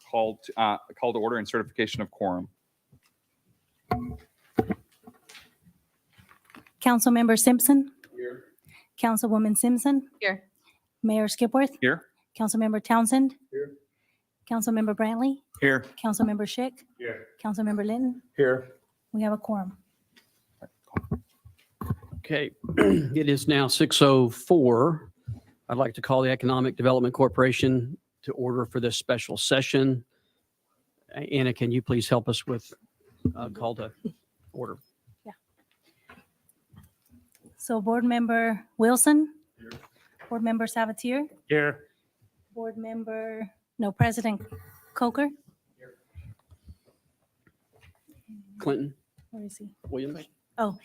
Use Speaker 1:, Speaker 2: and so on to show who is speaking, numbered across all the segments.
Speaker 1: call to order and certification of quorum.
Speaker 2: Councilmember Simpson.
Speaker 1: Here.
Speaker 2: Councilwoman Simpson.
Speaker 3: Here.
Speaker 2: Mayor Skipworth.
Speaker 1: Here.
Speaker 2: Councilmember Townsend.
Speaker 1: Here.
Speaker 2: Councilmember Brantley.
Speaker 1: Here.
Speaker 2: Councilmember Schick.
Speaker 1: Here.
Speaker 2: Councilmember Linton.
Speaker 1: Here.
Speaker 2: We have a quorum.
Speaker 4: Okay, it is now 6:04. I'd like to call the Economic Development Corporation to order for this special session. Anna, can you please help us with call to order?
Speaker 2: So Board Member Wilson.
Speaker 1: Here.
Speaker 2: Board Member Sabatier.
Speaker 1: Here.
Speaker 2: President Coker.
Speaker 4: Clinton
Speaker 2: Where is he?
Speaker 4: Williams?
Speaker 2: Oh,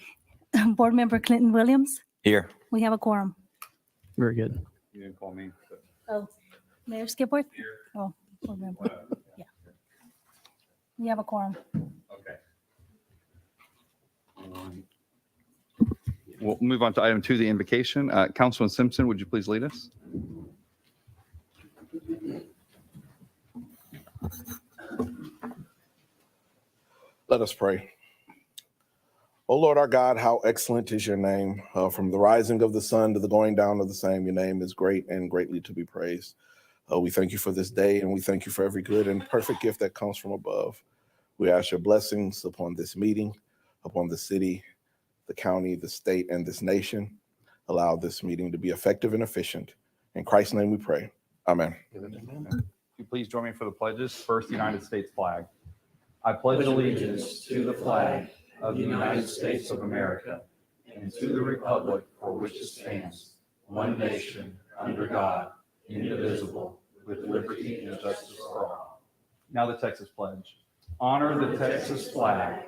Speaker 2: Board Member Clinton Williams.
Speaker 1: Here.
Speaker 2: We have a quorum.
Speaker 4: Very good.
Speaker 1: You didn't call me. But...
Speaker 2: Oh, Mayor Skipworth.
Speaker 1: Here.
Speaker 2: Oh, Board Member. Yeah. We have a quorum.
Speaker 1: Okay. We'll move on to item 2, the invocation. Councilman Simpson, would you please lead us?
Speaker 5: Let us pray. O Lord our God, how excellent is your name. From the rising of the sun to the going down of the same, your name is great and greatly to be praised. We thank you for this day, and we thank you for every good and perfect gift that comes from above. We ask your blessings upon this meeting, upon the city, the county, the state, and this nation. Allow this meeting to be effective and efficient. In Christ's name we pray. Amen.
Speaker 1: Would you please join me for the pledges? First, the United States flag. I pledge allegiance to the flag of the United States of America and to the republic for which it stands, one nation, under God, indivisible, with liberty and justice for all. Now the Texas pledge. Honor the Texas flag.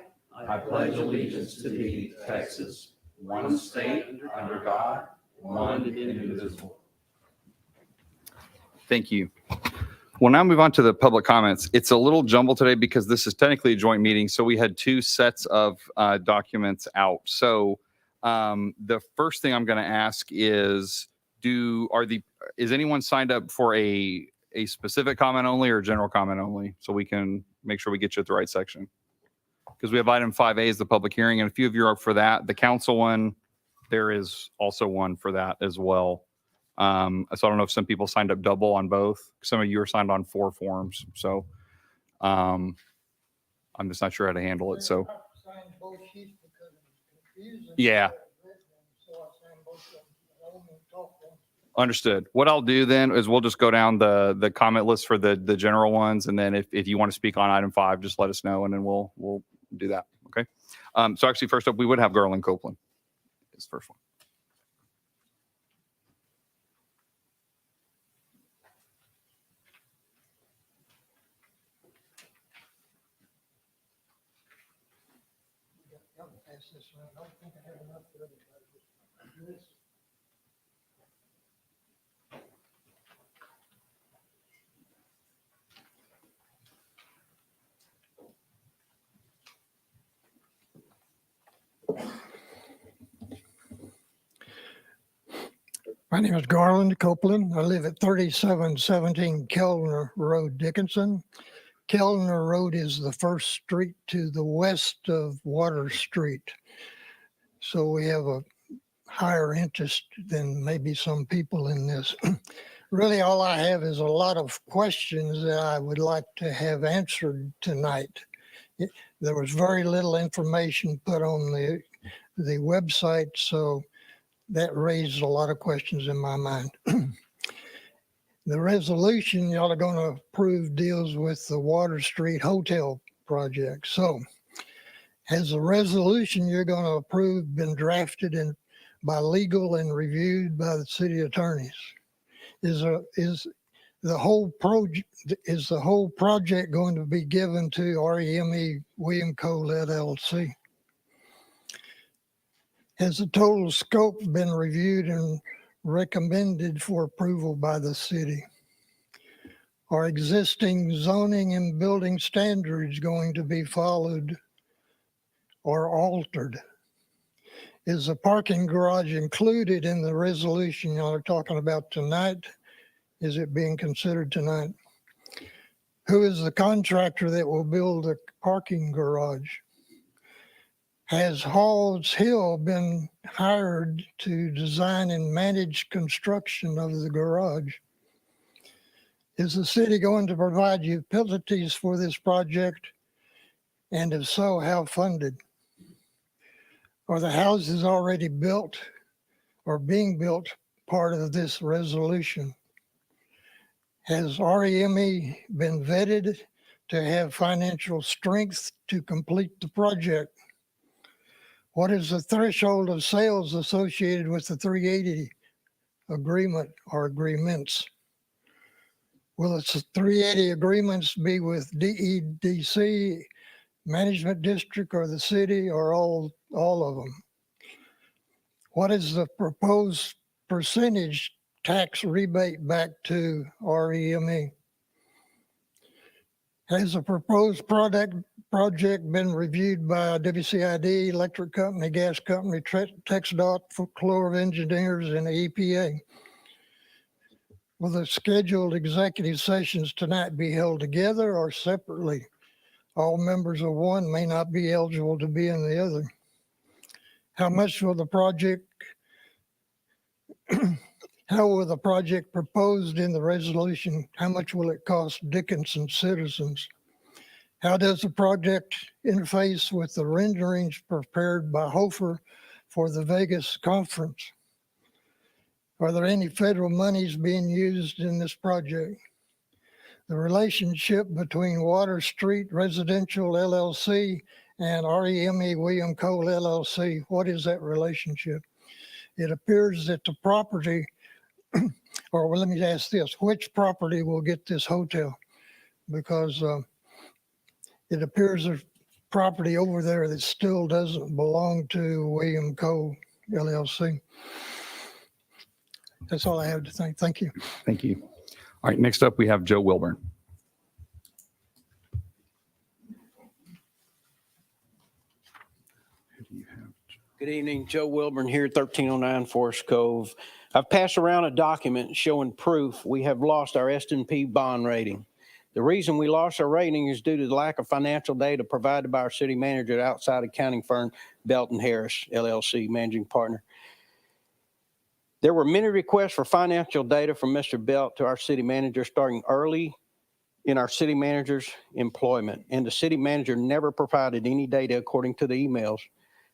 Speaker 1: I pledge allegiance to thee, Texas, one state, under God, one indivisible. Thank you. We'll now move on to the public comments. It's a little jumbled today because this is technically a joint meeting, so we had 2 sets of documents out. So the first thing I'm going to ask is, is anyone signed up for a specific comment only or general comment only, so we can make sure we get you at the right section? Because we have item 5A is the public hearing, and a few of you are up for that. The council one, there is also one for that as well. So I don't know if some people signed up double on both. Some of you are signed on 4 forms. So I'm just not sure how to handle it. So yeah. Understood. What I'll do then is we'll just go down the comment list for the general ones. And then if you want to speak on item 5, just let us know and then we'll do that. Okay. So actually first up, we would have Garland Copeland is the first one.
Speaker 6: I don't think I have enough for everybody. My name is Garland Copeland. I live at 3717 Kellner Road, Dickinson. Kellner Road is the first street to the west of Water Street. So we have a higher interest than maybe some people in this. Really, all I have is a lot of questions that I would like to have answered tonight. There was very little information put on the website, so that raised a lot of questions in my mind. The resolution y'all are going to approve deals with the Water Street Hotel project. So has the resolution you're going to approve been drafted by legal and reviewed by the city attorneys? Is the whole project going to be given to REME William Cole LLC? Has the total scope been reviewed and recommended for approval by the city? Are existing zoning and building standards going to be followed or altered? Is the parking garage included in the resolution y'all are talking about tonight? Is it being considered tonight? Who is the contractor that will build the parking garage? Has Halls Hill been hired to design and manage construction of the garage? Is the city going to provide utilities for this project? And if so, how funded? Are the houses already built or being built part of this resolution? Has REME been vetted to have financial strength to complete the project? What is the threshold of sales associated with the 380 agreement or agreements? Will the 380 agreements be with DEDC, management district, or the city, or all of them? What is the proposed percentage tax rebate back to REME? Has the proposed project been reviewed by WCID, electric company, gas company, TxDOT, Corps of Engineers, and the EPA? Will the scheduled executive sessions tonight be held together or separately? All members of one may not be eligible to be in the other. How much will the project, how will the project proposed in the resolution, how much will it cost Dickinson citizens? How does the project interface with the renderings prepared by Hofer for the Vegas conference? Are there any federal monies being used in this project? The relationship between Water Street Residential LLC and REME William Cole LLC, what is that relationship? It appears that the property, or well, let me ask this, which property will get this hotel? Because it appears there's property over there that still doesn't belong to William Cole LLC. That's all I have to say. Thank you.
Speaker 1: Thank you. All right, next up, we have Joe Wilburn.
Speaker 3: Good evening, Joe Wilburn here, 1309 Forest Cove. I've passed around a document showing proof we have lost our S&P bond rating. The reason we lost our rating is due to the lack of financial data provided by our city manager at outside accounting firm Belton Harris, LLC, managing partner. There were many requests for financial data from Mr. Belt to our city manager starting early in our city manager's employment, and the city manager never provided any data according to the emails.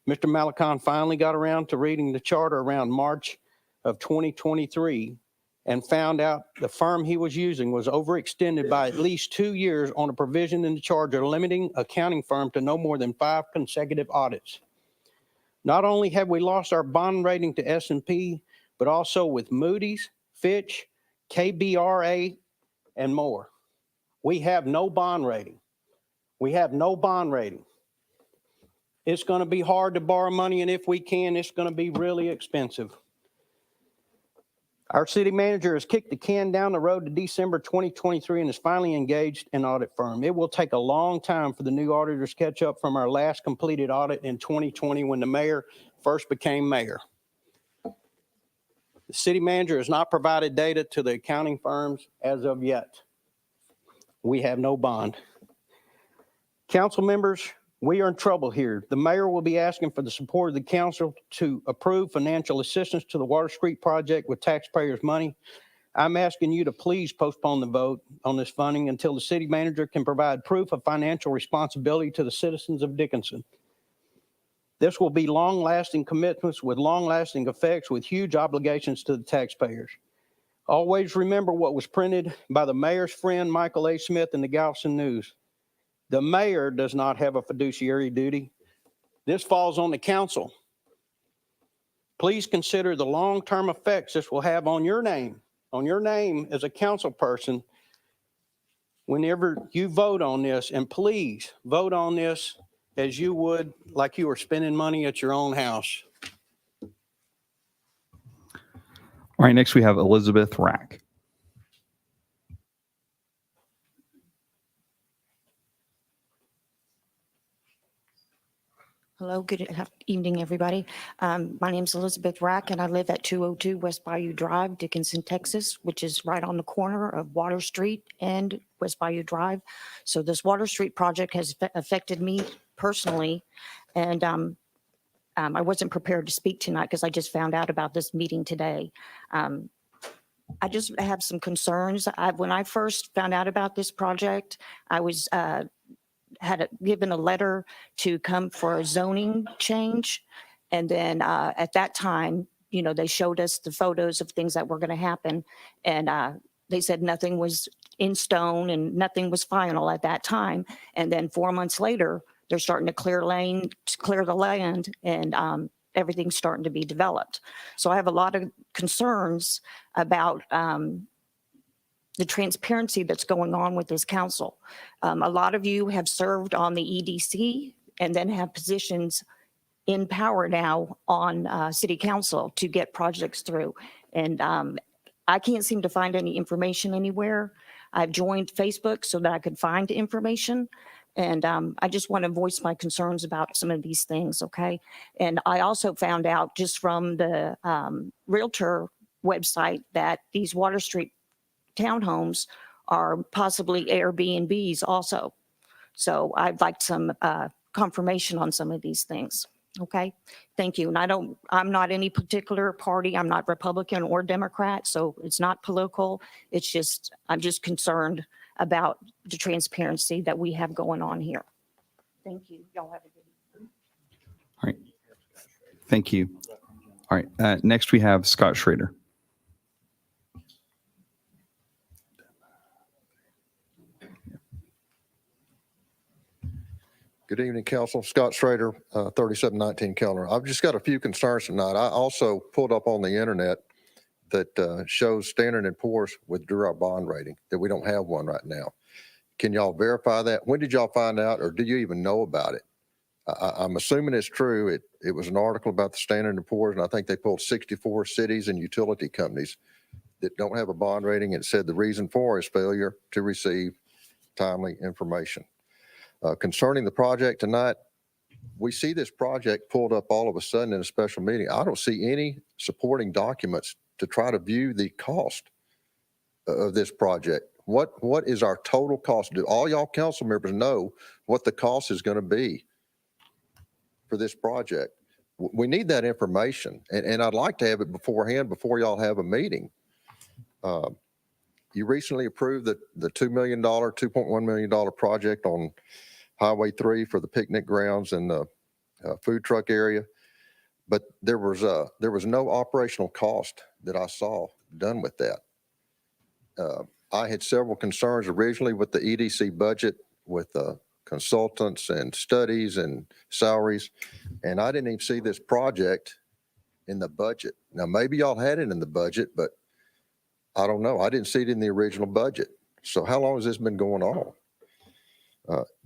Speaker 3: Mr. Malicon finally got around to reading the charter around March of 2023 and found out the firm he was using was overextended by at least 2 years on a provision in the charter limiting accounting firm to no more than 5 consecutive audits. Not only have we lost our bond rating to S&P, but also with Moody's, Fitch, KBRA, and more. We have no bond rating. We have no bond rating. It's going to be hard to borrow money, and if we can, it's going to be really expensive. Our city manager has kicked the can down the road to December 2023 and is finally engaged an audit firm. It will take a long time for the new auditors to catch up from our last completed audit in 2020 when the mayor first became mayor. The city manager has not provided data to the accounting firms as of yet. We have no bond. Council members, we are in trouble here. The mayor will be asking for the support of the council to approve financial assistance to the Water Street project with taxpayers' money. I'm asking you to please postpone the vote on this funding until the city manager can provide proof of financial responsibility to the citizens of Dickinson. This will be long-lasting commitments with long-lasting effects with huge obligations to the taxpayers. Always remember what was printed by the mayor's friend, Michael A. Smith, in the Galveston News. The mayor does not have a fiduciary duty. This falls on the council. Please consider the long-term effects this will have on your name as a council person whenever you vote on this. And please vote on this as you would like you were spending money at your own house.
Speaker 1: All right, next we have Elizabeth Rack.
Speaker 2: Hello, evening, everybody. My name is Elizabeth Rack, and I live at 202 West Bayou Drive, Dickinson, Texas, which is right on the corner of Water Street and West Bayou Drive. So this Water Street project has affected me personally, and I wasn't prepared to speak tonight because I just found out about this meeting today. I just have some concerns. When I first found out about this project, I was given a letter to come for a zoning change. And then at that time, they showed us the photos of things that were going to happen. And they said nothing was in stone and nothing was final at that time. And then 4 months later, they're starting to clear the land, and everything's starting to be developed. So I have a lot of concerns about the transparency that's going on with this council. A lot of you have served on the EDC and then have positions in power now on city council to get projects through. And I can't seem to find any information anywhere. I've joined Facebook so that I could find information. And I just want to voice my concerns about some of these things, okay? And I also found out just from the Realtor website that these Water Street townhomes are possibly Airbnbs also. So I'd like some confirmation on some of these things. Okay, thank you. And I'm not any particular party. I'm not Republican or Democrat, so it's not political. It's just, I'm just concerned about the transparency that we have going on here. Thank you. Y'all have a good evening.
Speaker 1: All right. Thank you. All right. Next, we have Scott Schrader.
Speaker 7: Good evening, Council. Scott Schrader, 3719 Kellner. I've just got a few concerns tonight. I also pulled up on the internet that shows Standard & Poor's withdrew our bond rating, that we don't have one right now. Can y'all verify that? When did y'all find out, or do you even know about it? I'm assuming it's true. It was an article about the Standard & Poor's, and I think they pulled 64 cities and utility companies that don't have a bond rating, and it said the reason for is failure to receive timely information. Concerning the project tonight, we see this project pulled up all of a sudden in a special meeting. I don't see any supporting documents to try to view the cost of this project. What is our total cost? Do all y'all council members know what the cost is going to be for this project? We need that information, and I'd like to have it beforehand before y'all have a meeting. You recently approved the $2.1 million project on Highway 3 for the picnic grounds and the food truck area, but there was no operational cost that I saw done with that. I had several concerns originally with the EDC budget, with consultants and studies and salaries, and I didn't even see this project in the budget. Now, maybe y'all had it in the budget, but I don't know. I didn't see it in the original budget. So how long has this been going on?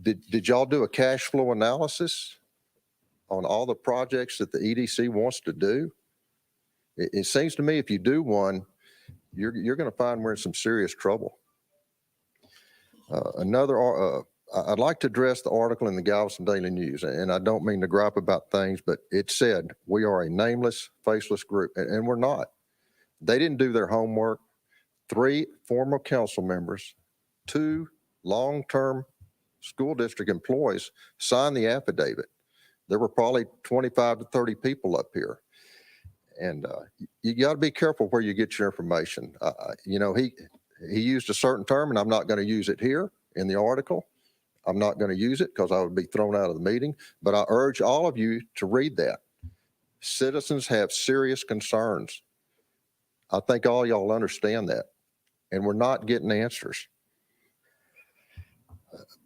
Speaker 7: Did y'all do a cash flow analysis on all the projects that the EDC wants to do? It seems to me if you do one, you're going to find we're in some serious trouble. I'd like to address the article in the Galveston Daily News, and I don't mean to gripe about things, but it said we are a nameless, faceless group, and we're not. They didn't do their homework. 3 former council members, 2 long-term school district employees signed the affidavit. There were probably 25 to 30 people up here. And you got to be careful where you get your information. He used a certain term, and I'm not going to use it here in the article. I'm not going to use it because I would be thrown out of the meeting. But I urge all of you to read that. Citizens have serious concerns. I think all y'all understand that. And we're not getting answers.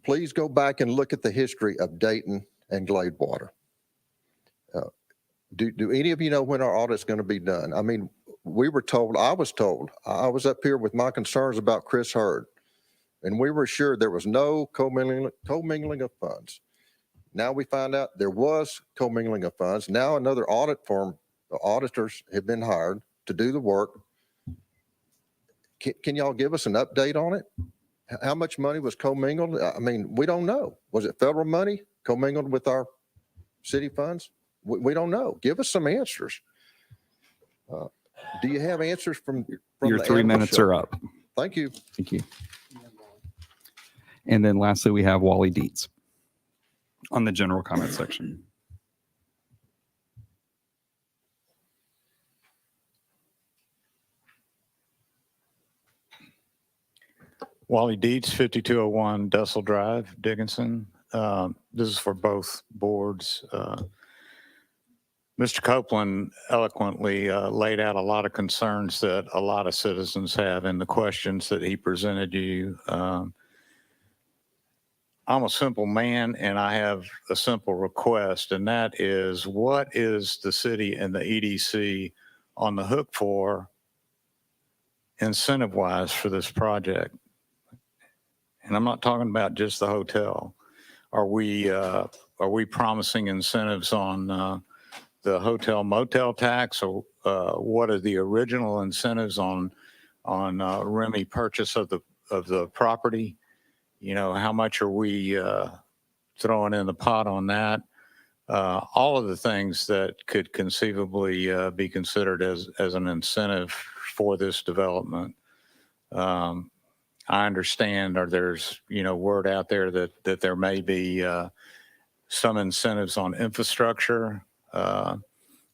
Speaker 7: Please go back and look at the history of Dayton and Gladewater. Do any of you know when our audit's going to be done? I mean, I was told, I was up here with my concerns about Chris Hurd, and we were assured there was no commingling of funds. Now we find out there was commingling of funds. Now another audit firm, auditors have been hired to do the work. Can y'all give us an update on it? How much money was commingled? I mean, we don't know. Was it federal money commingled with our city funds? We don't know. Give us some answers. Do you have answers from
Speaker 1: Your
Speaker 7: the
Speaker 1: 3
Speaker 7: animal
Speaker 1: minutes
Speaker 7: shelter?
Speaker 1: are up.
Speaker 7: Thank you.
Speaker 1: Thank you. And then lastly, we have Wally Dietz on the general comment section.
Speaker 8: Wally Dietz, 5201 Dussel Drive, Dickinson. This is for both boards. Mr. Copeland eloquently laid out a lot of concerns that a lot of citizens have in the questions that he presented you. I'm a simple man and I have a simple request, and that is, what is the city and the EDC on the hook for incentive-wise for this project? And I'm not talking about just the hotel. Are we promising incentives on the hotel motel tax, or what are the original incentives on Remy purchase of the property? You know, how much are we throwing in the pot on that? All of the things that could conceivably be considered as an incentive for this development. I understand, or there's, word out there that there may be some incentives on infrastructure.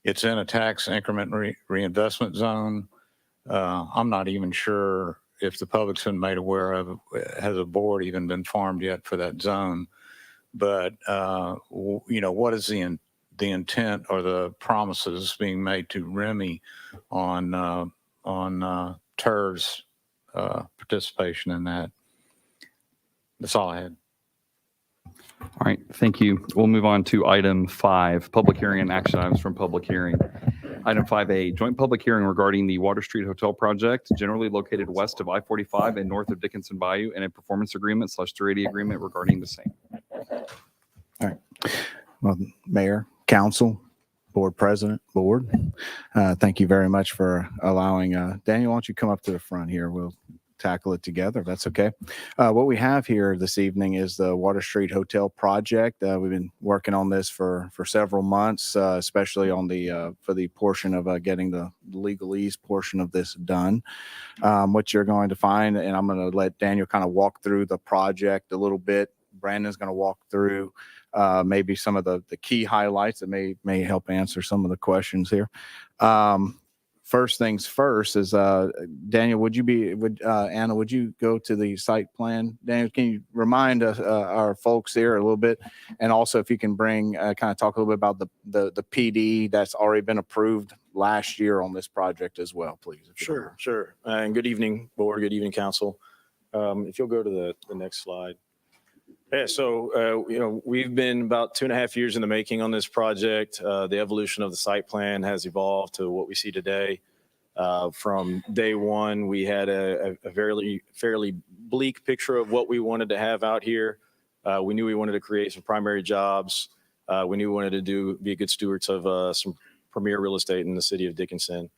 Speaker 8: It's in a tax increment reinvestment zone. I'm not even sure if the public's been made aware of, has a board even been formed yet for that zone? But, what is the intent or the promises being made to Remy on TERS participation in that? That's all I had.
Speaker 1: All right, thank you. We'll move on to item 5, public hearing and action items from public hearing. Item 5A, joint public hearing regarding the Water Street Hotel project, generally located west of I-45 and north of Dickinson Bayou, and a performance agreement / 380 agreement regarding the same.
Speaker 9: Well, Mayor, Council, Board President, Board, thank you very much for allowing, Daniel, why don't you come up to the front here? We'll tackle it together, if that's okay. What we have here this evening is the Water Street Hotel project. We've been working on this for several months, especially on for the portion of getting the legalese portion of this done. What you're going to find, and I'm going to let Daniel kind of walk through the project a little bit. Brandon's going to walk through maybe some of the key highlights that may help answer some of the questions here. First things first is, Daniel, Anna, would you go to the site plan? Daniel, can you remind us, our folks here a little bit? And also if you can bring, kind of talk a little bit about the PD that's already been approved last year on this project as well, please. if you don't mind.
Speaker 10: Sure. And good evening, board. Good evening, council. If you'll go to the next slide. Yeah, so, we've been about 2.5 years in the making on this project. The evolution of the site plan has evolved to what we see today. From day one, we had a fairly bleak picture of what we wanted to have out here. We knew we wanted to create some primary jobs. We knew we wanted to be good stewards of some premier real estate in the city of Dickinson.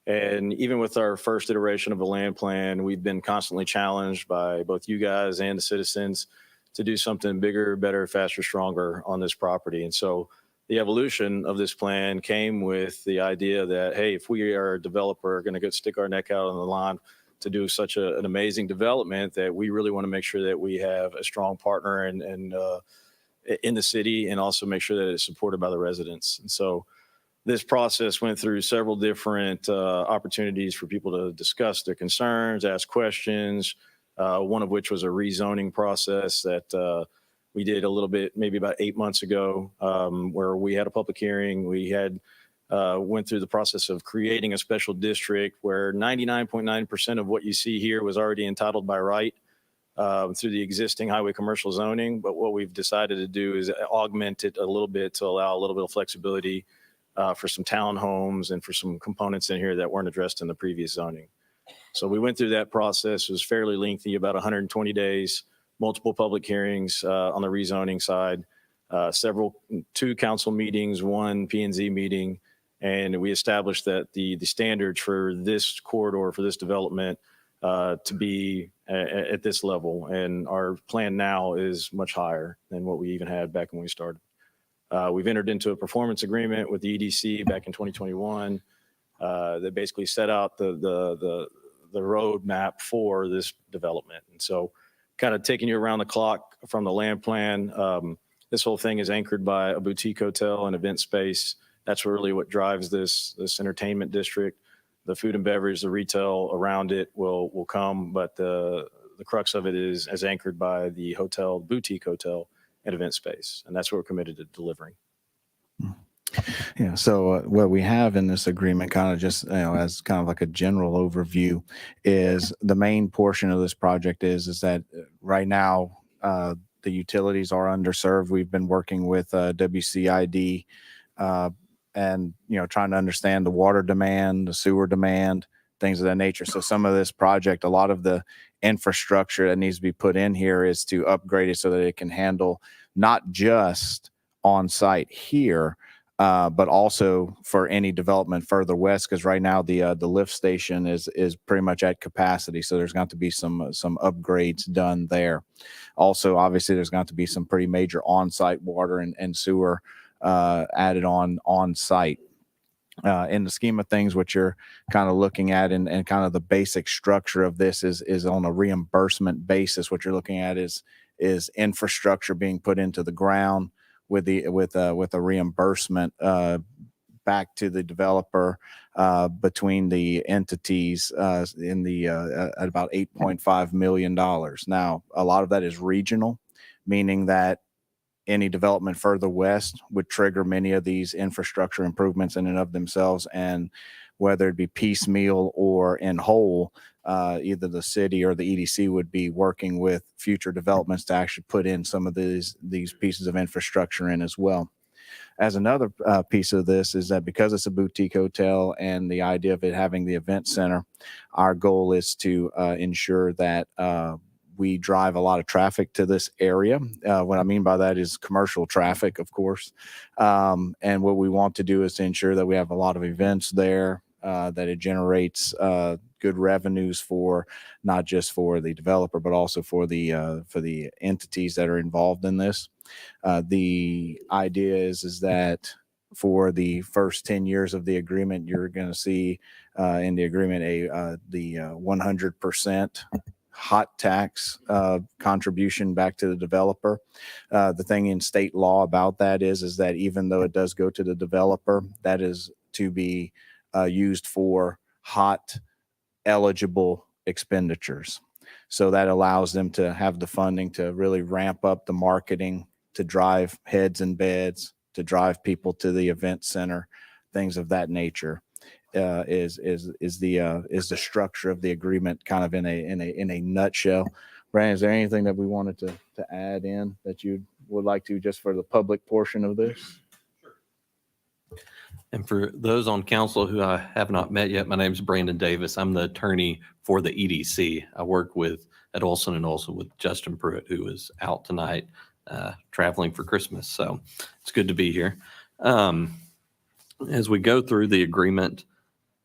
Speaker 10: And even with our first iteration of a land plan, we've been constantly challenged by both you guys and the citizens to do something bigger, better, faster, stronger on this property. And so the evolution of this plan came with the idea that, hey, if we are a developer going to go stick our neck out on the line to do such an amazing development, that we really want to make sure that we have a strong partner and in the city, and also make sure that it's supported by the residents. And so this process went through several different opportunities for people to discuss their concerns, ask questions, one of which was a rezoning process that we did a little bit, maybe about 8 months ago, where we had a public hearing. We had went through the process of creating a special district where 99.9% of what you see here was already entitled by right through the existing highway commercial zoning. But what we've decided to do is augment it a little bit to allow a little bit of flexibility for some townhomes and for some components in here that weren't addressed in the previous zoning. So we went through that process. It was fairly lengthy, about 120 days, multiple public hearings on the rezoning side, 2 council meetings, 1 P&Z meeting, and we established that the standards for this corridor, for this development, to be at this level. And our plan now is much higher than what we even had back when we started. We've entered into a performance agreement with the EDC back in 2021 that basically set out the roadmap for this development. And so kind of taking you around the clock from the land plan, this whole thing is anchored by a boutique hotel and event space. That's really what drives this entertainment district. The food and beverage, the retail around it will come, but the crux of it is as anchored by the hotel, boutique hotel and event space. And that's what we're committed to delivering.
Speaker 9: Yeah. So what we have in this agreement, kind of just, as kind of like a general overview, is the main portion of this project is that right now the utilities are underserved. We've been working with WCID and, trying to understand the water demand, the sewer demand, things of that nature. So some of this project, a lot of the infrastructure that needs to be put in here is to upgrade it so that it can handle not just on site here, but also for any development further west, because right now the lift station is pretty much at capacity. So there's got to be some upgrades done there. Also, obviously, there's got to be some pretty major on-site water and sewer added on site. In the scheme of things, what you're kind of looking at and kind of the basic structure of this is on a reimbursement basis. What you're looking at is infrastructure being put into the ground with a reimbursement back to the developer between the entities in the at about $8.5 million. Now, a lot of that is regional, meaning that any development further west would trigger many of these infrastructure improvements in and of themselves. And whether it be piecemeal or in whole, either the city or the EDC would be working with future developments to actually put in some of these pieces of infrastructure in as well. As another piece of this is that because it's a boutique hotel and the idea of it having the event center, our goal is to ensure that we drive a lot of traffic to this area. What I mean by that is commercial traffic, of course. And what we want to do is to ensure that we have a lot of events there, that it generates good revenues for not just for the developer, but also for the entities that are involved in this. The idea is that for the first 10 years of the agreement, you're going to see in the agreement the 100% hot tax contribution back to the developer. The thing in state law about that is that even though it does go to the developer, that is to be used for hot eligible expenditures. So that allows them to have the funding to really ramp up the marketing, to drive heads and beds, to drive people to the event center, things of that nature. Is the structure of the agreement kind of in a nutshell. Brandon, is there anything that we wanted to add in that you would like to just for the public portion of this?
Speaker 11: And for those on council who I have not met yet, my name is Brandon Davis. I'm the attorney for the EDC. I work at Olson and Olson with Justin Pruitt, who is out tonight traveling for Christmas. So it's good to be here. As we go through the agreement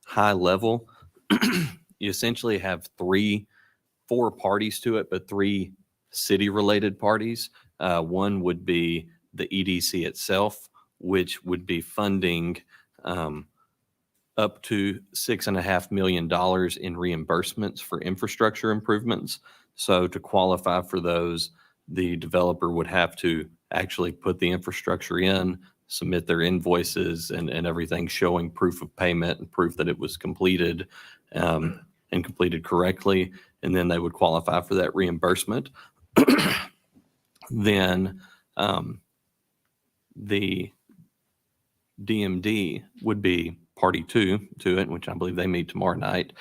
Speaker 11: high level, you essentially have four parties to it, but three city related parties. One would be the EDC itself, which would be funding up to $6.5 million in reimbursements for infrastructure improvements. So to qualify for those, the developer would have to actually put the infrastructure in, submit their invoices and everything showing proof of payment and proof that it was completed and completed correctly. And then they would qualify for that reimbursement. Then the DMD would be party two to it, which I believe they meet tomorrow night.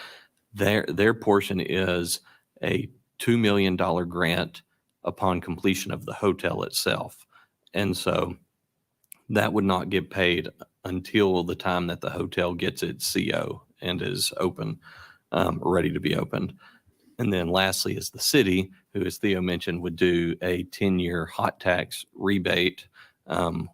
Speaker 11: Their portion is a $2 million grant upon completion of the hotel itself. And so that would not get paid until the time that the hotel gets its CO and is open, ready to be opened. And then lastly is the city, who, as Theo mentioned, would do a 10-year hot tax rebate,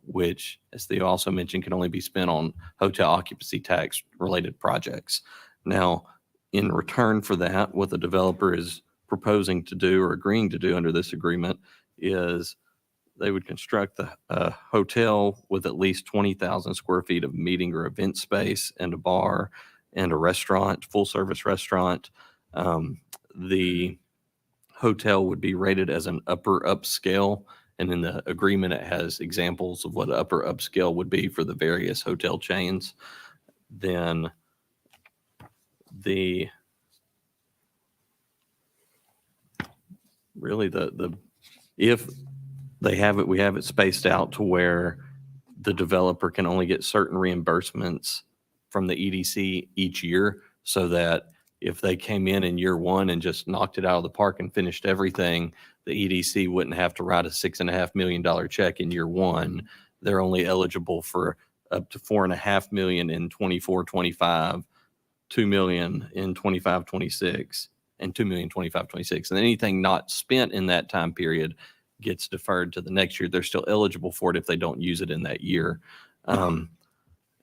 Speaker 11: which, as Theo also mentioned, can only be spent on hotel occupancy tax related projects. Now, in return for that, what the developer is proposing to do or agreeing to do under this agreement is they would construct a hotel with at least 20,000 square feet of meeting or event space and a bar and a restaurant, full service restaurant. The hotel would be rated as an upper upscale. And in the agreement, it has examples of what upper upscale would be for the various hotel chains. Then the really if they have it, we have it spaced out to where the developer can only get certain reimbursements from the EDC each year, so that if they came in year one and just knocked it out of the park and finished everything, the EDC wouldn't have to write a $6.5 million check in year one. They're only eligible for up to $4.5 million in 24-25, $2 million in 25-26, and $2 million 25-26. And anything not spent in that time period gets deferred to the next year. They're still eligible for it if they don't use it in that year. And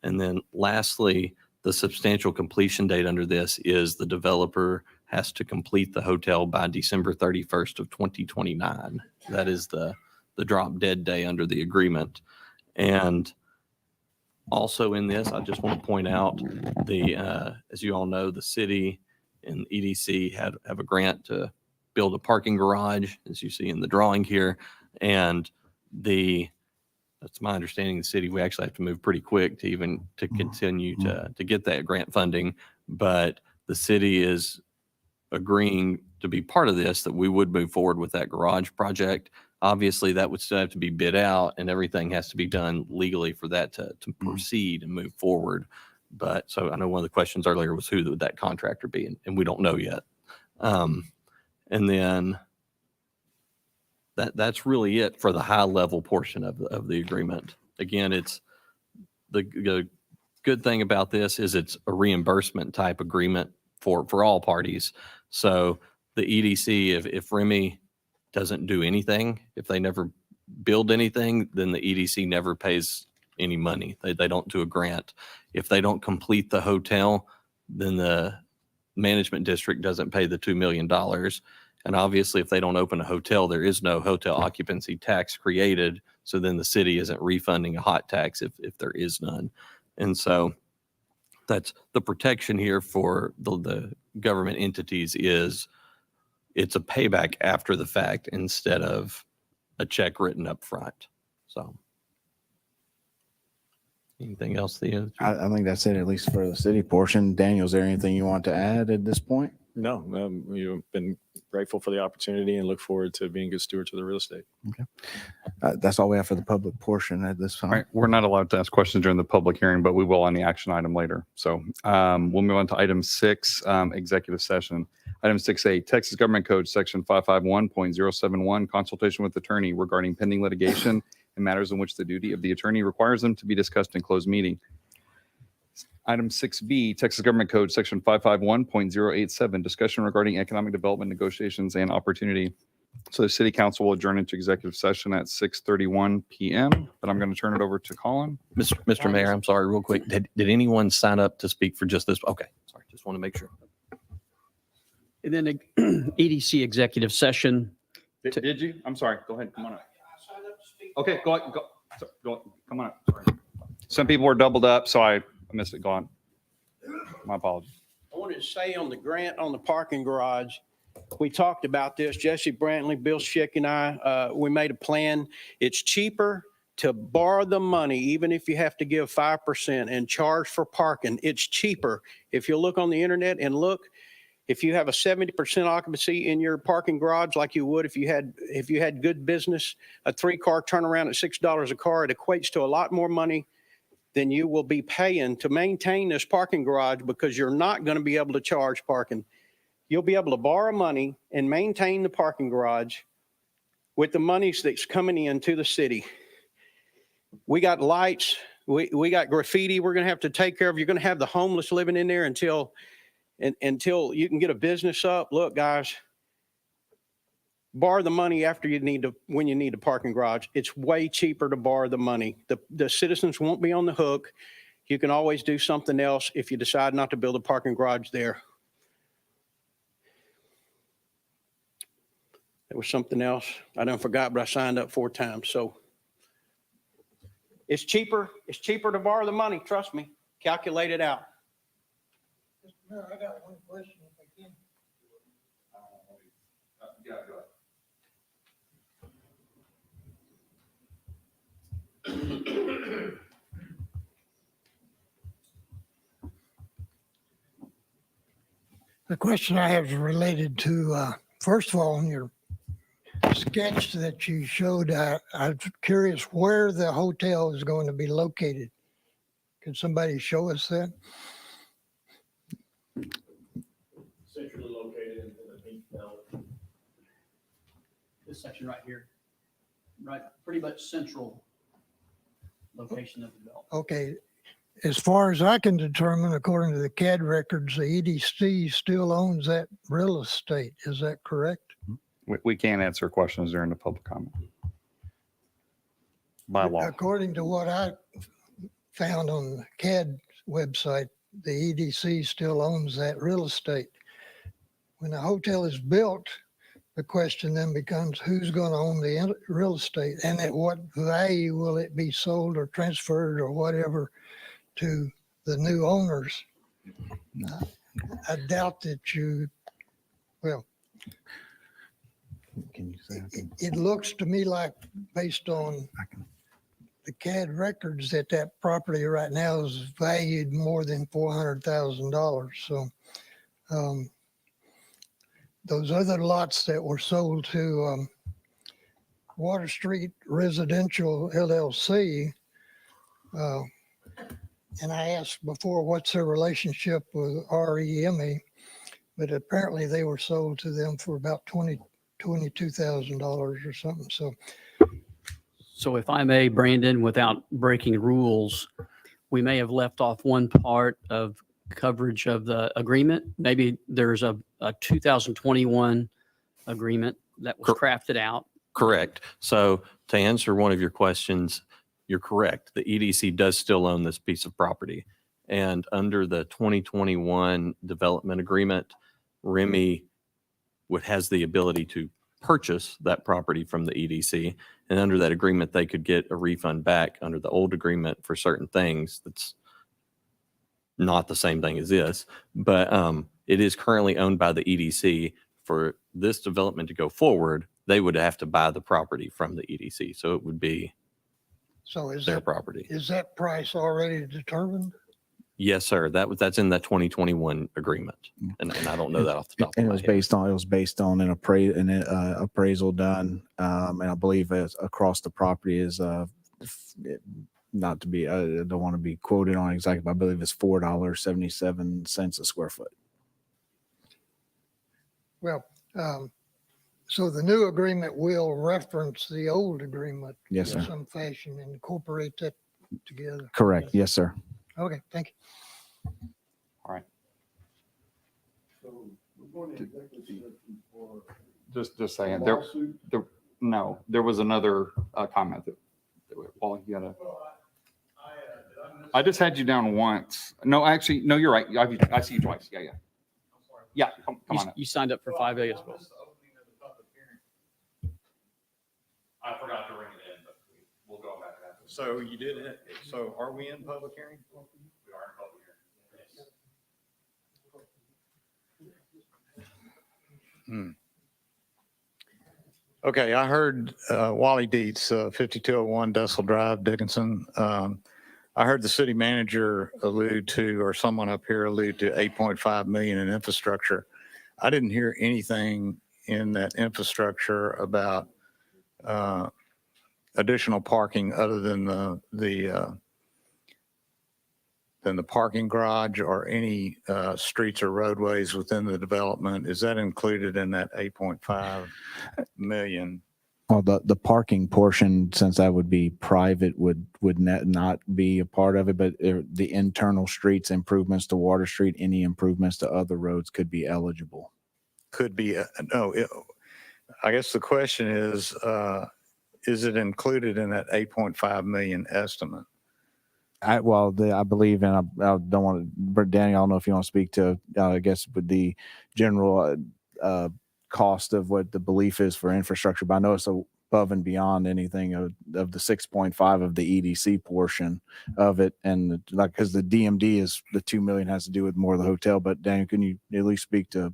Speaker 11: then lastly, the substantial completion date under this is the developer has to complete the hotel by December 31st of 2029. That is the drop dead day under the agreement. And also in this, I just want to point out as you all know, the city and EDC have a grant to build a parking garage, as you see in the drawing here. And that's my understanding, the city, we actually have to move pretty quick to continue to get that grant funding. But the city is agreeing to be part of this, that we would move forward with that garage project. Obviously, that would still have to be bid out and everything has to be done legally for that to proceed and move forward. But so I know one of the questions earlier was who would that contractor be, and we don't know yet. And then that's really it for the high level portion of the agreement. Again, it's the good thing about this is it's a reimbursement type agreement for all parties. So the EDC, if Remy doesn't do anything, if they never build anything, then the EDC never pays any money. They don't do a grant. If they don't complete the hotel, then the management district doesn't pay the $2 million. And obviously, if they don't open a hotel, there is no hotel occupancy tax created. So then the city isn't refunding a hot tax if there is none. And so that's the protection here for the government entities is it's a payback after the fact instead of a check written up front. So anything else, Theo?
Speaker 9: I think that's it, at least for the city portion. Daniel, is there anything you want to add at this point?
Speaker 10: No, we've been grateful for the opportunity and look forward to being good stewards of the real estate.
Speaker 9: Okay. That's all we have for the public portion at this time.
Speaker 1: All right, we're not allowed to ask questions during the public hearing, but we will on the action item later. So we'll move on to item 6, executive session. Item 6A, Texas Government Code Section 551.071, consultation with attorney regarding pending litigation and matters in which the duty of the attorney requires them to be discussed in closed meeting. Item 6B, Texas Government Code Section 551.087, discussion regarding economic development negotiations and opportunity. So the city council will adjourn into executive session at 6:31 p.m., but I'm going to turn it over to Colin.
Speaker 11: Mr. Mayor, I'm sorry, real quick. Did anyone sign up to speak for just this? Okay, sorry, just want to make sure.
Speaker 4: And then the EDC executive session.
Speaker 1: Did you? I'm sorry. Go ahead. Come on up. Okay, go ahead. Come on up. Sorry. Some people were doubled up, so I missed it. Go on. My apologies.
Speaker 3: I wanted to say on the grant on the parking garage, we talked about this, Jesse Brantley, Bill Schick and I, we made a plan. It's cheaper to borrow the money, even if you have to give 5% and charge for parking. It's cheaper. If you look on the internet and look, if you have a 70% occupancy in your parking garage, like you would if you had good business, a 3-car turnaround at $6 a car, it equates to a lot more money than you will be paying to maintain this parking garage, because you're not going to be able to charge parking. You'll be able to borrow money and maintain the parking garage with the monies that's coming into the city. We got lights, we got graffiti we're going to have to take care of. You're going to have the homeless living in there until you can get a business up. Look, guys, borrow the money when you need a parking garage. It's way cheaper to borrow the money. The citizens won't be on the hook. You can always do something else if you decide not to build a parking garage there. There was something else I done forgot, but I signed up 4 times, so. It's cheaper to borrow the money, trust me. Calculate it out.
Speaker 6: Mayor, I got one question if I can. The question I have is related to, first of all, in your sketch that you showed, I'm curious where the hotel is going to be located. Can somebody show us that?
Speaker 4: Centrally located in the pink belt. This section right here, right, pretty much central location of the belt.
Speaker 6: Okay, as far as I can determine, according to the CAD records, the EDC still owns that real estate. Is that correct?
Speaker 1: We can't answer questions during the public comment. By law.
Speaker 6: According to what I found on the CAD website, the EDC still owns that real estate. When the hotel is built, the question then becomes who's going to own the real estate and at what value will it be sold or transferred or whatever to the new owners? I doubt that you, well,
Speaker 9: Can you say?
Speaker 6: it looks to me like based on the CAD records that that property right now is valued more than $400,000. So those other lots that were sold to Water Street Residential LLC, and I asked before, what's their relationship with REME? But apparently they were sold to them for about $22,000 or something.
Speaker 4: So if I may, Brandon, without breaking rules, we may have left off one part of coverage of the agreement. Maybe there's a 2021 agreement that was crafted out.
Speaker 11: Correct. So to answer one of your questions, you're correct. The EDC does still own this piece of property. And under the 2021 development agreement, REME has the ability to purchase that property from the EDC. And under that agreement, they could get a refund back under the old agreement for certain things. That's not the same thing as this, but it is currently owned by the EDC. For this development to go forward, they would have to buy the property from the EDC. So it would be
Speaker 6: So is
Speaker 11: their
Speaker 6: that,
Speaker 11: property.
Speaker 6: is that price already determined?
Speaker 11: Yes, sir. That's in that 2021 agreement. And I don't know that off the top
Speaker 9: And
Speaker 11: of
Speaker 9: it
Speaker 11: my
Speaker 9: was
Speaker 11: head.
Speaker 9: based on an appraisal done. And I believe it's across the property is, not to be, I don't want to be quoted on exactly, but I believe it's $4.77 a square foot.
Speaker 6: Well, so the new agreement will reference the old agreement
Speaker 9: Yes,
Speaker 6: in
Speaker 9: sir.
Speaker 6: some fashion and incorporate that together.
Speaker 9: Correct. Yes, sir.
Speaker 6: Okay, thank you.
Speaker 1: All right. Just saying, there was another comment that, Paul, you gotta. I just had you down once. No, actually, no, you're right. I see you twice. Yeah. Yeah, come on up.
Speaker 4: You signed up for 5A as well.
Speaker 1: I forgot to ring it in, but we'll go back after.
Speaker 10: So you did it. So are we in public hearing?
Speaker 1: We are in public hearing.
Speaker 8: Okay, I heard Wally Dietz, 5201 Dessel Drive, Dickinson. I heard the city manager allude to, or someone up here allude to 8.5 million in infrastructure. I didn't hear anything in that infrastructure about additional parking other than the parking garage or any streets or roadways within the development. Is that included in that 8.5 million?
Speaker 9: Well, the parking portion, since that would be private, would not be a part of it, but the internal streets improvements to Water Street, any improvements to other roads could be eligible.
Speaker 8: Could be, I guess the question is it included in that 8.5 million estimate?
Speaker 9: I believe, and I don't want to, Danny, I don't know if you want to speak to, I guess with the general cost of what the belief is for infrastructure, but I know it's above and beyond anything of the 6.5 of the EDC portion of it. And like, because the DMD is the 2 million has to do with more of the hotel. But Daniel, can you at least speak to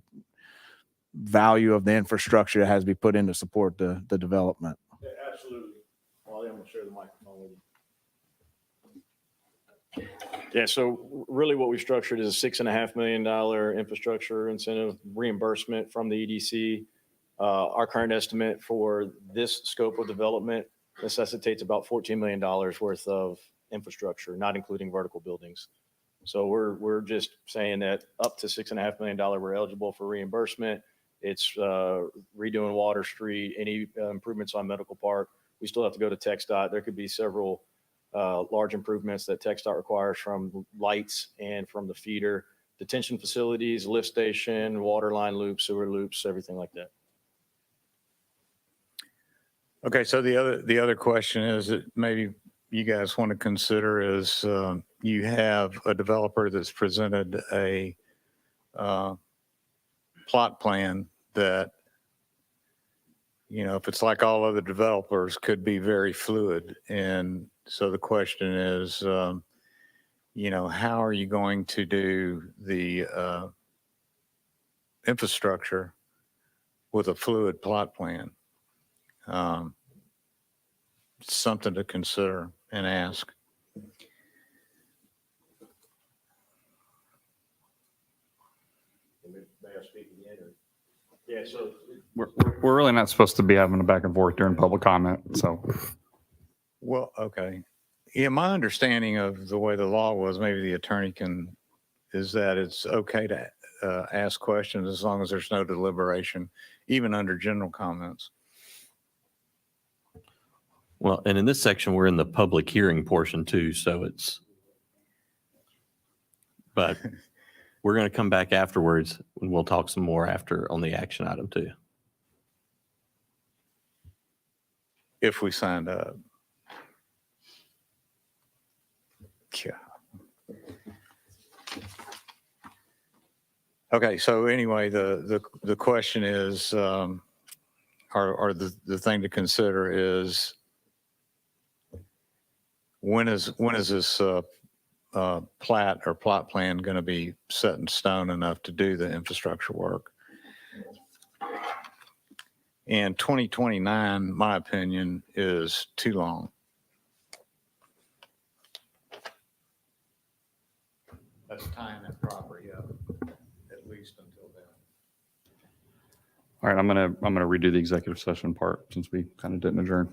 Speaker 9: value of the infrastructure that has to be put in to support the development?
Speaker 10: Yeah, absolutely. Wally, I'm going to share the microphone with you. Yeah, so really what we structured is a $6.5 million infrastructure incentive reimbursement from the EDC. Our current estimate for this scope of development necessitates about $14 million worth of infrastructure, not including vertical buildings. So we're just saying that up to $6.5 million, we're eligible for reimbursement. It's redoing Water Street, any improvements on Medical Park. We still have to go to TxDOT. There could be several large improvements that TxDOT requires, from lights and from the feeder, detention facilities, lift station, water line loops, sewer loops, everything like that.
Speaker 8: Okay, so the other question is that maybe you guys want to consider is you have a developer that's presented a plot plan that, you know, if it's like all other developers, could be very fluid. And so the question is, you know, how are you going to do the infrastructure with a fluid plot plan? Something to consider and ask.
Speaker 10: Yeah, so
Speaker 1: We're really not supposed to be having a back and forth during public comment. So
Speaker 8: Well, okay. Yeah, my understanding of the way the law was, maybe the attorney can, is that it's okay to ask questions as long as there's no deliberation, even under general comments.
Speaker 11: Well, and in this section, we're in the public hearing portion too, so but we're going to come back afterwards and we'll talk some more after on the action item too.
Speaker 8: If we signed up. Yeah. Okay, so anyway, the question is, or the thing to consider is, when is this plat or plot plan going to be set in stone enough to do the infrastructure work? And 2029, my opinion, is too long. That's tying that property up, at least until then.
Speaker 1: all right, I'm gonna redo the executive session part since we kind of didn't adjourn.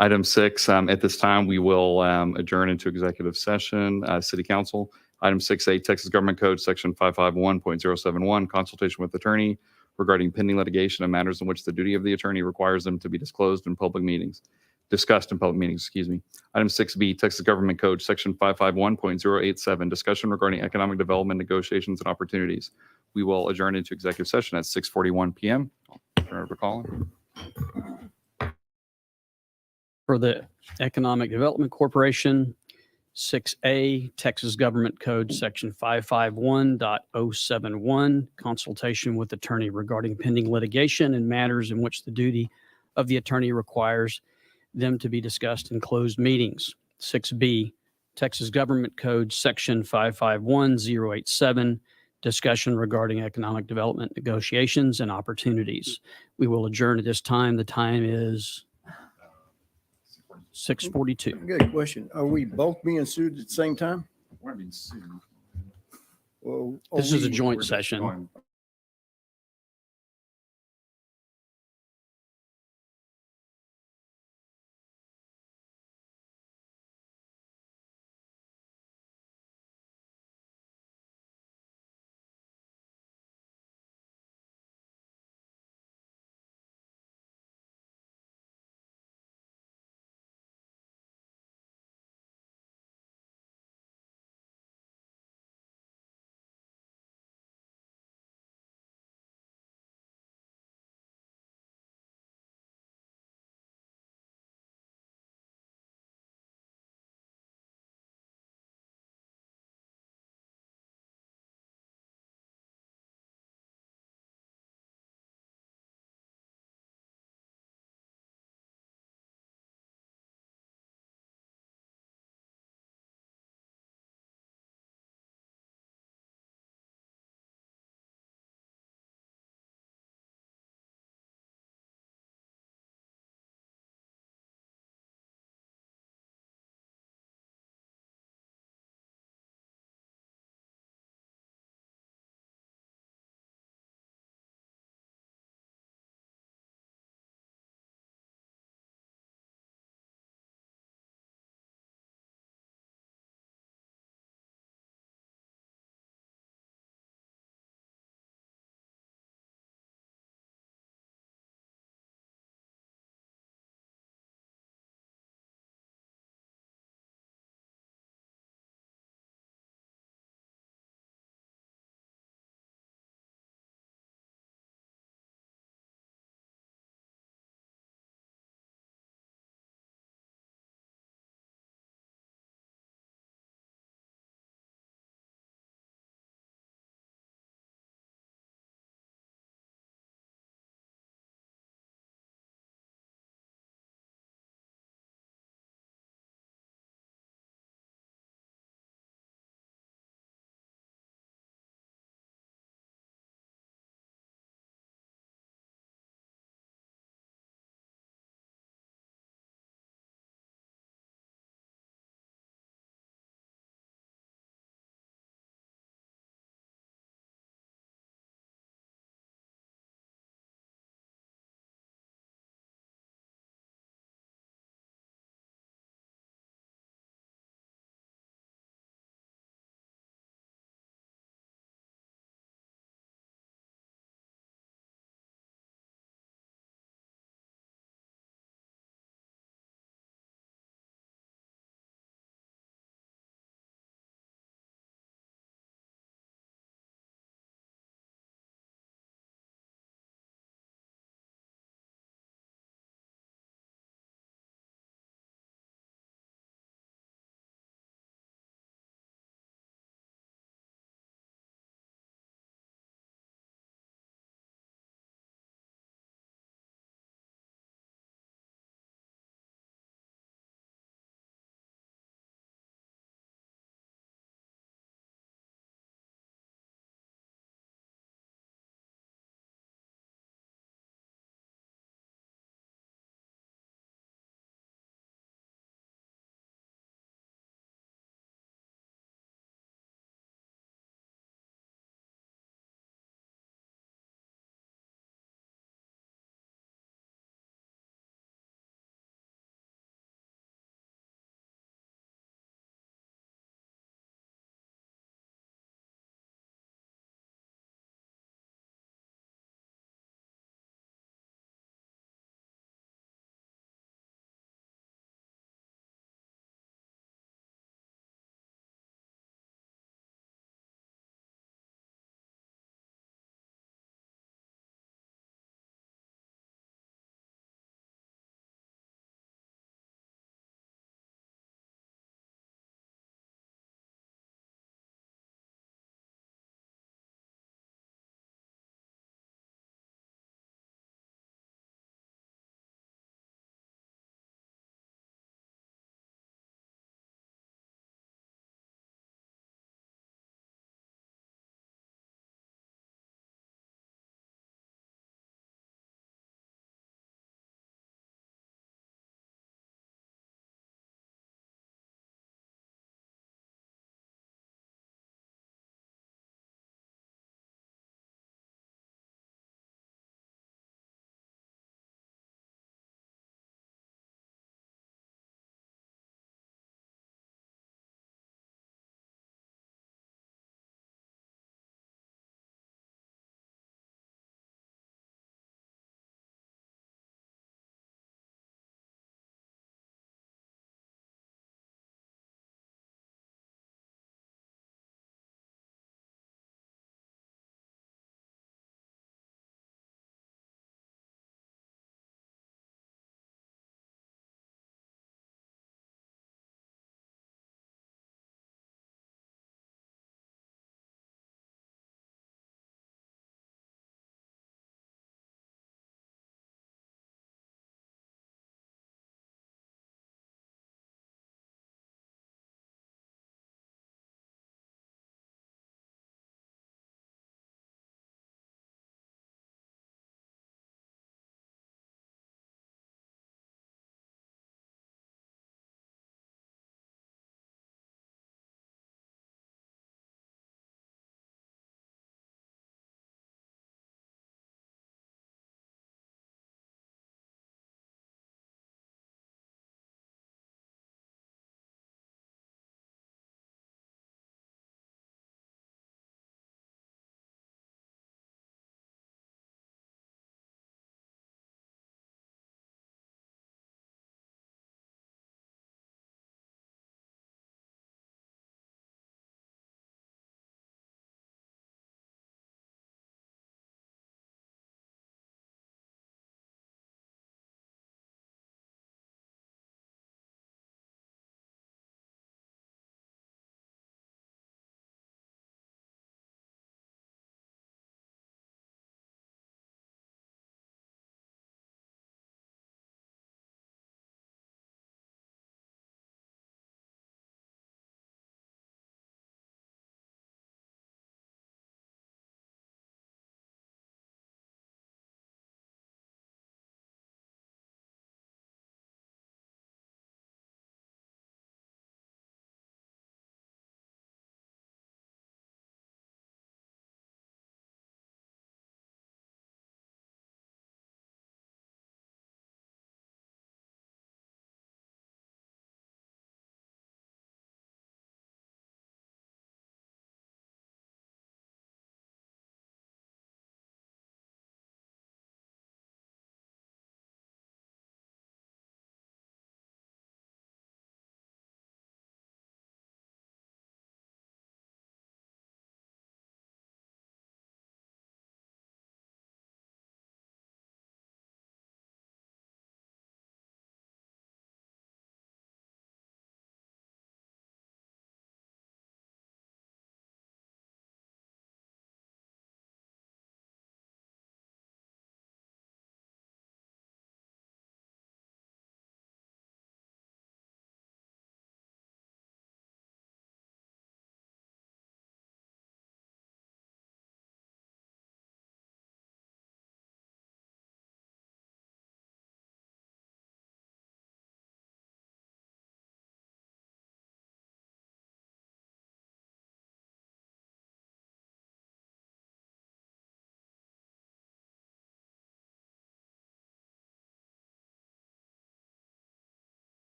Speaker 1: Item 6, at this time, we will adjourn into executive session, City Council. Item 6A, Texas Government Code, Section 551.071, consultation with attorney regarding pending litigation and matters in which the duty of the attorney requires them to be disclosed in public meetings, discussed in public meetings, excuse me. Item 6B, Texas Government Code, Section 551.087, discussion regarding economic development negotiations and opportunities. We will adjourn into executive session at 6:41 p.m. I'll turn it over to Colin.
Speaker 4: For the Economic Development Corporation, 6A, Texas Government Code, Section 551.071, consultation with attorney regarding pending litigation and matters in which the duty of the attorney requires them to be discussed in closed meetings. 6B, Texas Government Code, Section 551.087, discussion regarding economic development negotiations and opportunities. We will adjourn at this time. The time is 6:42.
Speaker 12: Good question. Are we both being sued at the same time? Well, are
Speaker 4: This is a
Speaker 12: we-
Speaker 4: joint session.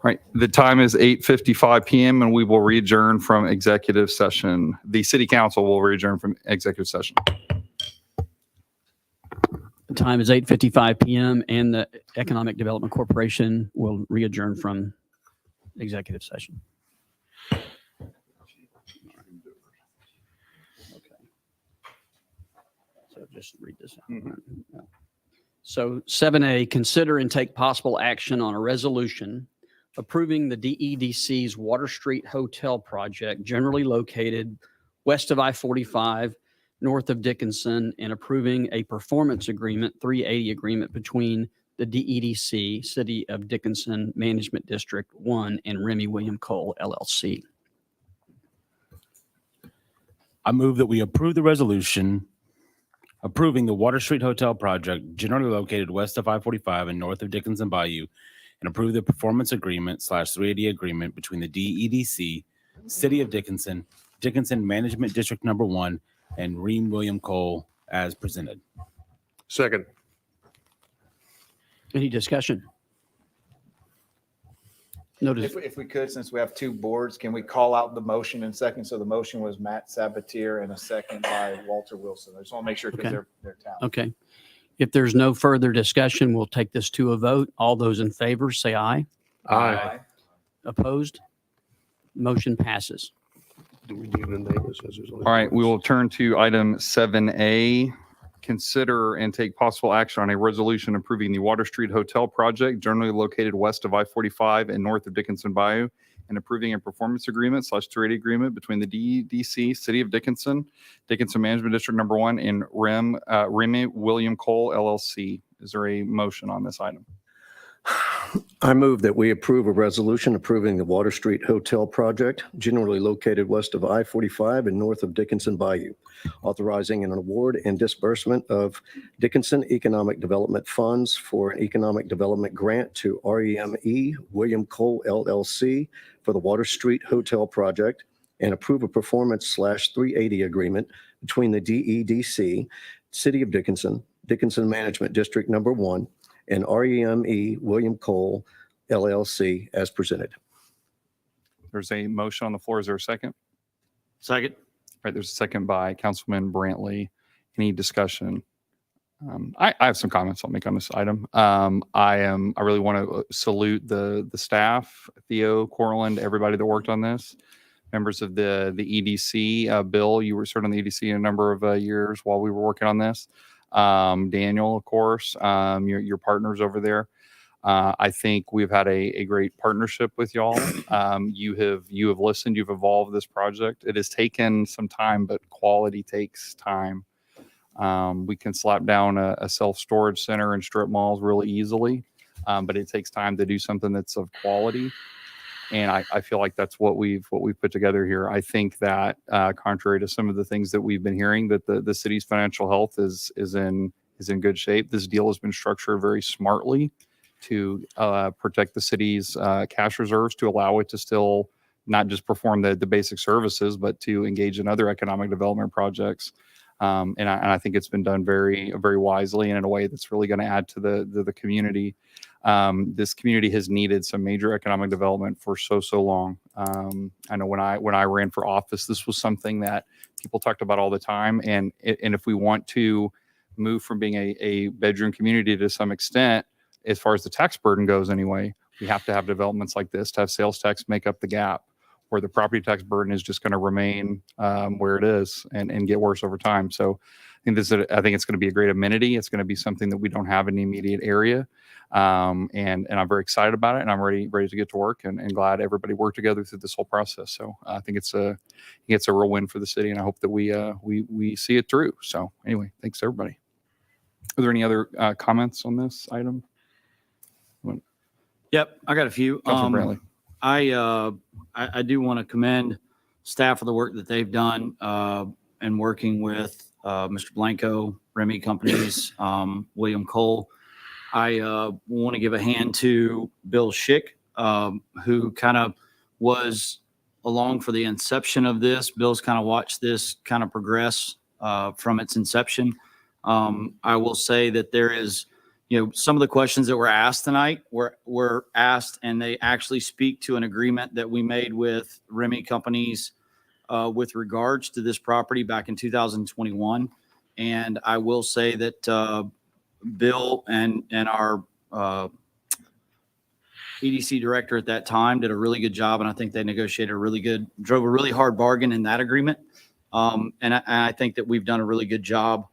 Speaker 1: right. The time is 8:55 PM and we will re-adjourn from executive session. The city council will re-adjourn from executive session.
Speaker 4: The time is 8:55 PM and the Economic Development Corporation will re-adjourn from executive session. Okay. So just read this out. So 7A, consider and take possible action on a resolution approving the DEDC's Water Street Hotel project generally located west of I-45, north of Dickinson, and approving a performance agreement, 380 agreement between the DEDC, City of Dickinson Management District 1, and Remy William Cole, LLC.
Speaker 13: I move that we approve the resolution approving the Water Street Hotel project generally located west of I-45 and north of Dickinson Bayou, and approve the performance agreement / 380 agreement between the DEDC, City of Dickinson, Dickinson Management District Number 1, and Reem William Cole as presented.
Speaker 7: Second.
Speaker 4: Any discussion? No,
Speaker 14: If we could, since we have two boards, can we call out the motion in second? So the motion was Matt Sabatier and a second by Walter Wilson. I just want to make sure because
Speaker 4: Okay.
Speaker 14: they're talented.
Speaker 4: okay. If there's no further discussion, we'll take this to a vote. All those in favor, say aye.
Speaker 14: Aye.
Speaker 4: Opposed? Motion passes.
Speaker 7: Do we need a name?
Speaker 1: All right, we will turn to item 7A. Consider and take possible action on a resolution approving the Water Street Hotel project generally located west of I-45 and north of Dickinson Bayou, and approving a performance agreement / 380 agreement between the DEDC, City of Dickinson, Dickinson Management District Number 1, and Remy William Cole, LLC. Is there a motion on this item?
Speaker 12: I move that we approve a resolution approving the Water Street Hotel project generally located west of I-45 and north of Dickinson Bayou, authorizing an award and disbursement of Dickinson Economic Development Funds for an economic development grant to REME William Cole LLC for the Water Street Hotel project, and approve a performance / 380 agreement between the DEDC, City of Dickinson, Dickinson Management District Number 1, and REME William Cole LLC as presented.
Speaker 1: There's a motion on the floor. Is there a second?
Speaker 4: Second.
Speaker 1: All right, there's a second by Councilman Brantley. Any discussion? I have some comments I'll make on this item. I really want to salute the staff, Theo, Cortland, everybody that worked on this. Members of the EDC, Bill, you were served on the EDC a number of years while we were working on this. Daniel, of course, your partners over there. I think we've had a great partnership with y'all. You have listened, you've evolved this project. It has taken some time, but quality takes time. We can slap down a self-storage center and strip malls really easily, but it takes time to do something that's of quality. And I feel like that's what we've put together here. I think that contrary to some of the things that we've been hearing, that the city's financial health is in good shape. This deal has been structured very smartly to protect the city's cash reserves, to allow it to still not just perform the basic services, but to engage in other economic development projects. And I think it's been done very, very wisely and in a way that's really going to add to the community. This community has needed some major economic development for so long. I know when I ran for office, this was something that people talked about all the time. And if we want to move from being a bedroom community to some extent, as far as the tax burden goes anyway, we have to have developments like this to have sales tax make up the gap, where the property tax burden is just going to remain where it is and get worse over time. So I think it's going to be a great amenity. It's going to be something that we don't have in the immediate area. And I'm very excited about it, and I'm ready to get to work, and glad everybody worked together through this whole process. So I think it's a real win for the city, and I hope that we see it through. So anyway, thanks everybody. Are there any other comments on this item?
Speaker 15: Yep, I got a few.
Speaker 1: Councilman Brantley.
Speaker 15: I do want to commend staff for the work that they've done and working with Mr. Blanco, Remy Companies, William Cole. I want to give a hand to Bill Schick, who kind of was along for the inception of this. Bill's kind of watched this kind of progress from its inception. I will say that there is, some of the questions that were asked tonight were asked, and they actually speak to an agreement that we made with Remy Companies with regards to this property back in 2021. And I will say that Bill and our EDC director at that time did a really good job, and I think they drove a really hard bargain in that agreement. And I think that we've done a really good job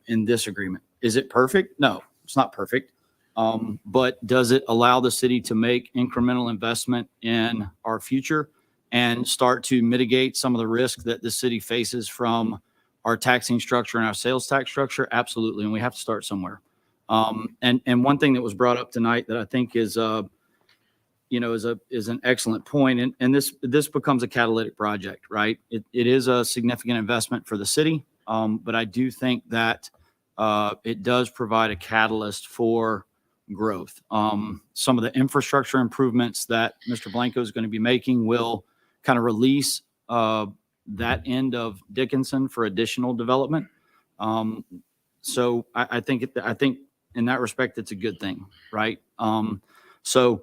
Speaker 15: in this agreement. Is it perfect? No, it's not perfect. But does it allow the city to make incremental investment in our future and start to mitigate some of the risk that the city faces from our taxing structure and our sales tax structure? Absolutely. And we have to start somewhere. And one thing that was brought up tonight that I think is an excellent point, and this becomes a catalytic project, right? It is a significant investment for the city, but I do think that it does provide a catalyst for growth. Some of the infrastructure improvements that Mr. Blanco is going to be making will kind of release that end of Dickinson for additional development. So I think in that respect, it's a good thing, right? So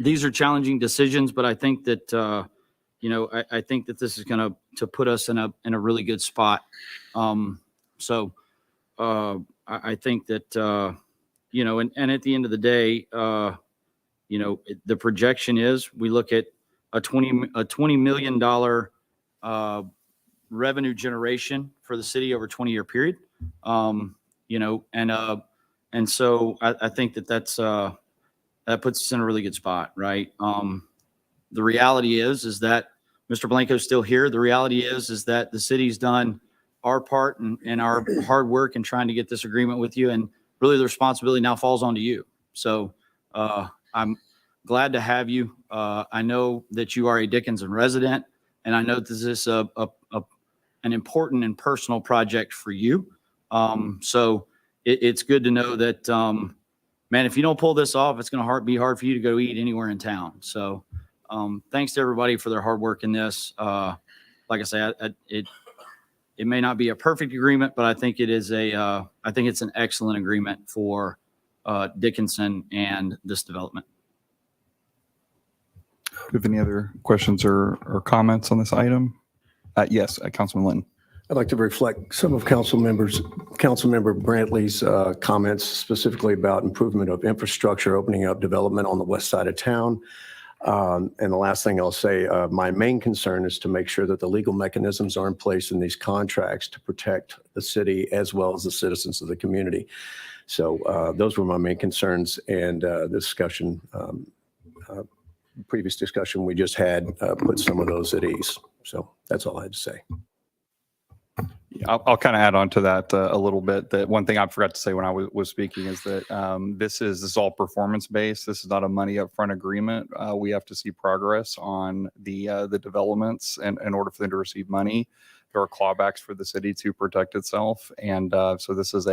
Speaker 15: these are challenging decisions, but I think that I think that this is going to put us in a really good spot. So I think that and at the end of the day, the projection is we look at a $20 million revenue generation for the city over a 20-year period. And so I think that puts us in a really good spot, right? The reality is that Mr. Blanco's still here. The reality is that the city's done our part and our hard work in trying to get this agreement with you, and really the responsibility now falls onto you. So I'm glad to have you. I know that you are a Dickinson resident, and I know this is an important and personal project for you. So it's good to know that, man, if you don't pull this off, it's going to be hard for you to go eat anywhere in town. So thanks to everybody for their hard work in this. Like I say, it may not be a perfect agreement, but I think it's an excellent agreement for Dickinson and this development.
Speaker 1: Do you have any other questions or comments on this item? Yes, Councilman Linton.
Speaker 12: I'd like to reflect some of Councilmember Brantley's comments specifically about improvement of infrastructure, opening up development on the west side of town. And the last thing I'll say, my main concern is to make sure that the legal mechanisms are in place in these contracts to protect the city as well as the citizens of the community. So those were my main concerns, and the discussion, previous discussion we just had put some of those at ease. So that's all I had to say.
Speaker 1: I'll kind of add on to that a little bit. That one thing I forgot to say when I was speaking is that this is all performance based. This is not a money upfront agreement. We have to see progress on the developments, and in order for them to receive money, there are clawbacks for the city to protect itself. And so this is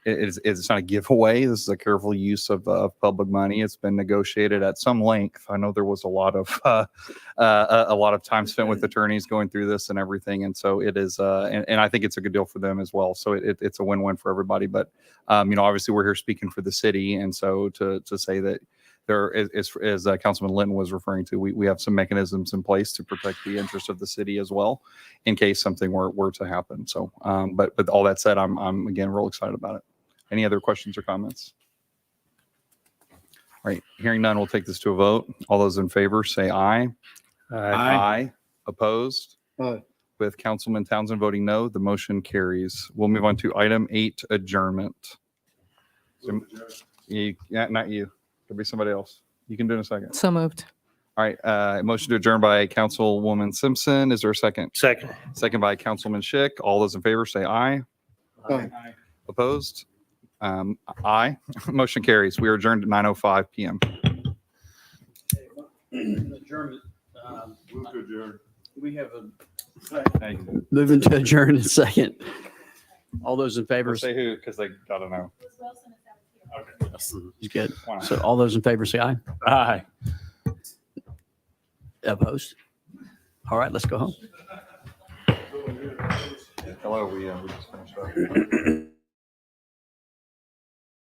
Speaker 1: it's not a giveaway. This is a careful use of public money. It's been negotiated at some length. I know there was a lot of time spent with attorneys going through this and everything. And so it is, and I think it's a good deal for them as well. So it's a win-win for everybody. But obviously we're here speaking for the city, and so to say that there is, as Councilman Linton was referring to, we have some mechanisms in place to protect the interest of the city as well, in case something were to happen. So, but all that said, I'm again real excited about it. Any other questions or comments? All right, hearing none, we'll take this to a vote. All those in favor say aye. Aye. Opposed?
Speaker 6: Aye.
Speaker 1: With Councilman Townsend voting no, the motion carries. We'll move on to item 8, adjournment. Not you. Could be somebody else. You can do it in a second.
Speaker 16: So moved.
Speaker 1: All right, motion to adjourn by Councilwoman Simpson. Is there a second?
Speaker 3: Second.
Speaker 1: Second by Councilman Schick. All those in favor say aye.
Speaker 6: Aye.
Speaker 1: Opposed? Aye. Motion carries. We are adjourned at 9:05 p.m.
Speaker 4: Adjournment.
Speaker 14: Move to adjourn.
Speaker 4: We have moving to adjourn in a second. All those in favor
Speaker 1: Say who, because they gotta know.
Speaker 4: He's good. So all those in favor say aye.
Speaker 13: Aye.
Speaker 4: Opposed? All right, let's go home.
Speaker 1: Hello, we just finished up.